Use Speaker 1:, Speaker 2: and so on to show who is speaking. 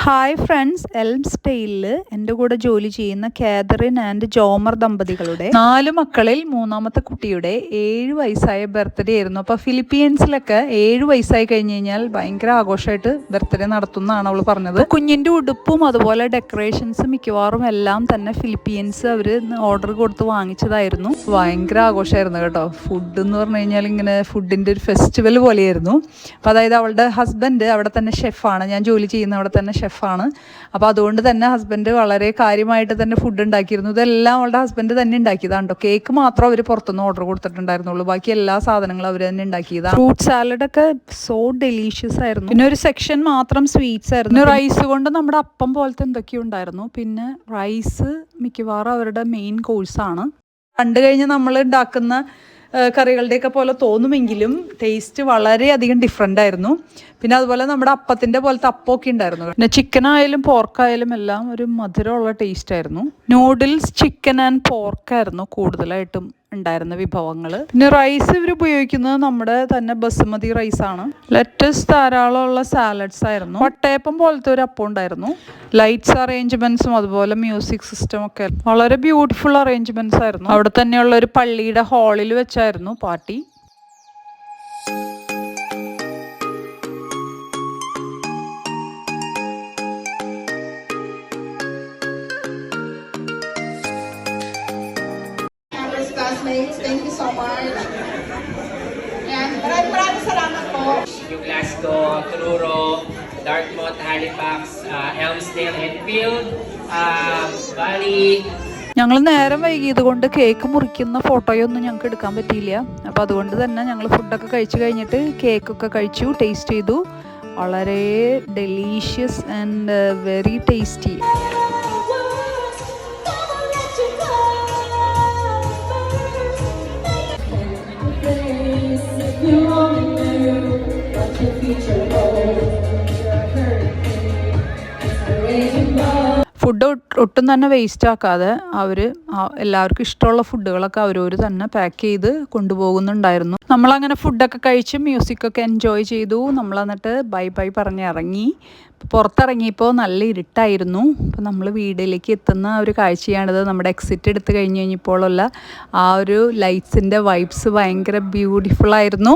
Speaker 1: Hi friends, എൽംസ്റ്റെയിലിൽ എൻ്റെ കൂടെ ജോലി ചെയ്യുന്ന കാതറിൻ ആൻഡ് ജോമർ ദമ്പതികളുടെ 4 മക്കളിൽ മൂന്നാമത്തെ കുട്ടിയുടെ 7 വയസ്സായ ബർത്ത്ഡേ ആയിരുന്നു. അപ്പോൾ ഫിലിപ്പീൻസിലൊക്കെ 7 വയസ്സായി കഴിഞ്ഞ് കഴിഞ്ഞാൽ ഭയങ്കര ആഘോഷമായിട്ട് ബർത്ത്ഡേ നടത്തുന്നതാണ് അവൾ പറഞ്ഞത്. കുഞ്ഞിൻ്റെ ഉടുപ്പും അതുപോലെ ഡെക്കറേഷൻസും മിക്കവാറും എല്ലാം തന്നെ ഫിലിപ്പീൻസ് അവർ ഓർഡർ കൊടുത്ത് വാങ്ങിച്ചതായിരുന്നു. ഭയങ്കര ആഘോഷമായിരുന്നു കേട്ടോ. ഫുഡ് എന്ന് പറഞ്ഞു കഴിഞ്ഞാൽ ഇങ്ങനെ ഫുഡിൻ്റെ ഒരു ഫെസ്റ്റിവൽ പോലെയായിരുന്നു. അപ്പോൾ അതായത് അവളുടെ ഹസ്ബൻഡ് അവിടെ തന്നെ ഷെഫാണ്, ഞാൻ ജോലി ചെയ്യുന്ന അവിടെ തന്നെ ഷെഫാണ്. അപ്പോൾ അതുകൊണ്ട് തന്നെ ഹസ്ബൻഡ് വളരെ കാര്യമായിട്ട് തന്നെ ഫുഡ് ഉണ്ടാക്കിയിരുന്നു. ഇതെല്ലാം അവളുടെ ഹസ്ബൻഡ് തന്നെ ഉണ്ടാക്കിയതാണ് കേട്ടോ. കേക്ക് മാത്രം അവർ പുറത്തുനിന്ന് ഓർഡർ കൊടുത്തിട്ടുണ്ടായിരുന്നുള്ളൂ, ബാക്കി എല്ലാ സാധനങ്ങളും അവർ തന്നെ ഉണ്ടാക്കിയതാണ്. ഫ്രൂട്ട് സാലഡൊക്കെ സോ ഡെലീഷ്യസ് ആയിരുന്നു. പിന്നെ ഒരു സെക്ഷൻ മാത്രം സ്വീറ്റ്സ് ആയിരുന്നു. പിന്നെ റൈസ് കൊണ്ട് നമ്മുടെ അപ്പം പോലത്തെ എന്തൊക്കെയോ ഉണ്ടായിരുന്നു. പിന്നെ റൈസ് മിക്കവാറും അവരുടെ മെയിൻ കോഴ്സാണ്. കണ്ടു കഴിഞ്ഞാൽ നമ്മൾ ഉണ്ടാക്കുന്ന കറികളുടെയൊക്കെ പോലെ തോന്നുമെങ്കിലും ടേസ്റ്റ് വളരെയധികം ഡിഫറെൻ്റ് ആയിരുന്നു. പിന്നെ അതുപോലെ നമ്മുടെ അപ്പത്തിൻ്റെ പോലത്തെ അപ്പമൊക്കെ ഉണ്ടായിരുന്നു. പിന്നെ ചിക്കനായാലും പോർക്കായാലും എല്ലാം ഒരു മധുരമുള്ള ടേസ്റ്റ് ആയിരുന്നു. നൂഡിൽസ്, ചിക്കൻ ആൻഡ് പോർക്കായിരുന്നു കൂടുതലായിട്ടും ഉണ്ടായിരുന്ന വിഭവങ്ങൾ. പിന്നെ റൈസ് ഇവർ ഉപയോഗിക്കുന്നത് നമ്മുടെ തന്നെ ബസുമതി റൈസാണ്. ലെറ്റസ് ധാരാളമുള്ള സാലഡ്സ് ആയിരുന്നു. വട്ടയപ്പം പോലത്തെ ഒരു അപ്പം ഉണ്ടായിരുന്നു. ലൈറ്റ്സ് അറേഞ്ച്മെന്റ്സും അതുപോലെ മ്യൂസിക് സിസ്റ്റം ഒക്കെ വളരെ ബ്യൂട്ടിഫുൾ അറേഞ്ച്മെന്റ്സ് ആയിരുന്നു. അവിടെ തന്നെയുള്ള ഒരു പള്ളിയുടെ ഹാളിൽ വെച്ചായിരുന്നു party.
Speaker 2: Classmates, thank you so much. And maraming salamat po.
Speaker 3: New Glasgow, Truro, Dartmouth, Halifax, Elmsdale, Enfield, Bali.
Speaker 1: ഞങ്ങൾ നേരം വൈകിയത് കൊണ്ട് കേക്ക് മുറിക്കുന്ന ഫോട്ടോയൊന്നും ഞങ്ങൾക്ക് എടുക്കാൻ പറ്റിയില്ല. അപ്പോൾ അതുകൊണ്ട് തന്നെ ഞങ്ങൾ ഫുഡൊക്കെ കഴിച്ച് കഴിഞ്ഞിട്ട് കേക്കൊക്കെ കഴിച്ചു, ടേസ്റ്റ് ചെയ്തു. വളരെ delicious and very tasty. Food ഒട്ടും തന്നെ വേസ്റ്റ് ആക്കാതെ അവർ എല്ലാവർക്കും ഇഷ്ടമുള്ള ഫുഡുകളൊക്കെ അവരവർ തന്നെ പാക്ക് ചെയ്ത് കൊണ്ടുപോകുന്നുണ്ടായിരുന്നു. നമ്മളങ്ങനെ ഫുഡൊക്കെ കഴിച്ച് മ്യൂസിക്കൊക്കെ എൻജോയ് ചെയ്തു. നമ്മൾ എന്നിട്ട് ബൈ ബൈ പറഞ്ഞ് ഇറങ്ങി. പുറത്തിറങ്ങിയപ്പോൾ നല്ല ഇരുട്ടായിരുന്നു. അപ്പോൾ നമ്മൾ വീട്ടിലേക്ക് എത്തുന്ന ഒരു കാഴ്ചയാണിത്. നമ്മുടെ എക്സിറ്റ് എടുത്ത് കഴിഞ്ഞ് കഴിഞ്ഞപ്പോഴുള്ള ആ ഒരു ലൈറ്റ്സിൻ്റെ വൈബ്സ് ഭയങ്കര ബ്യൂട്ടിഫുള്ളായിരുന്നു.